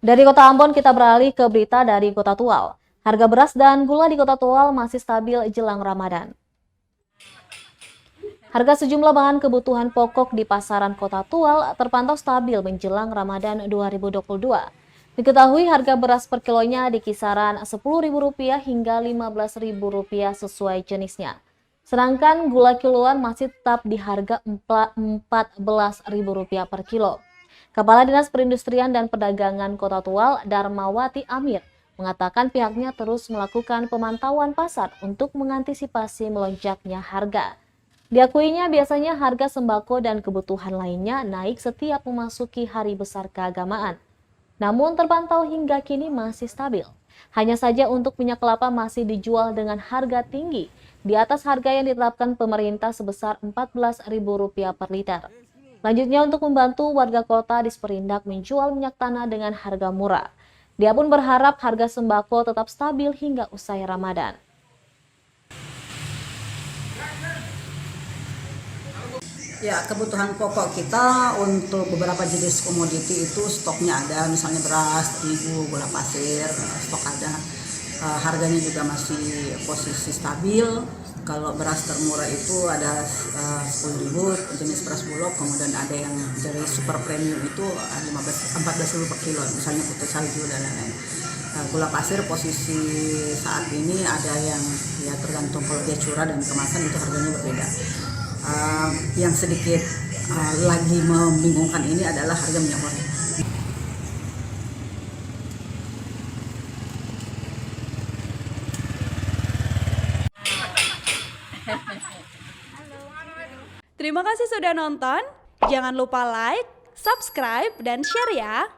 Dari Kota Ambon kita beralih ke berita dari Kota Tual. Harga beras dan gula di Kota Tual masih stabil jelang Ramadan. Harga sejumlah bahan kebutuhan pokok di pasaran Kota Tual terpantau stabil menjelang Ramadan 2022. Diketahui harga beras per kilonya di kisaran Rp10.000 hingga Rp15.000 sesuai jenisnya. Sedangkan gula kiloan masih tetap di harga Rp14.000 per kilo. Kepala Dinas Perindustrian dan Perdagangan Kota Tual, Darmawati Amir, mengatakan pihaknya terus melakukan pemantauan pasar untuk mengantisipasi melonjaknya harga. Diakuinya biasanya harga sembako dan kebutuhan lainnya naik setiap memasuki hari besar keagamaan. Namun terpantau hingga kini masih stabil. Hanya saja untuk minyak kelapa masih dijual dengan harga tinggi, di atas harga yang ditetapkan pemerintah sebesar Rp14.000 per liter. Selanjutnya untuk membantu warga kota Disperindak menjual minyak tanah dengan harga murah. Dia pun berharap harga sembako tetap stabil hingga usai Ramadan. Ya, kebutuhan pokok kita untuk beberapa jenis komoditi itu stoknya ada, misalnya beras, terigu, gula pasir, stok ada. Harganya juga masih posisi stabil. Kalau beras termurah itu ada 10.000 jenis beras bulog, kemudian ada yang dari super premium itu 14.000 per kilo, misalnya putih salju dan lain-lain. Gula pasir posisi saat ini ada yang ya tergantung, kalau dia curah dan kemasan itu harganya berbeda. Yang sedikit lagi membingungkan ini adalah harga minyak goreng. Terima kasih sudah nonton. Jangan lupa like, subscribe, dan share ya.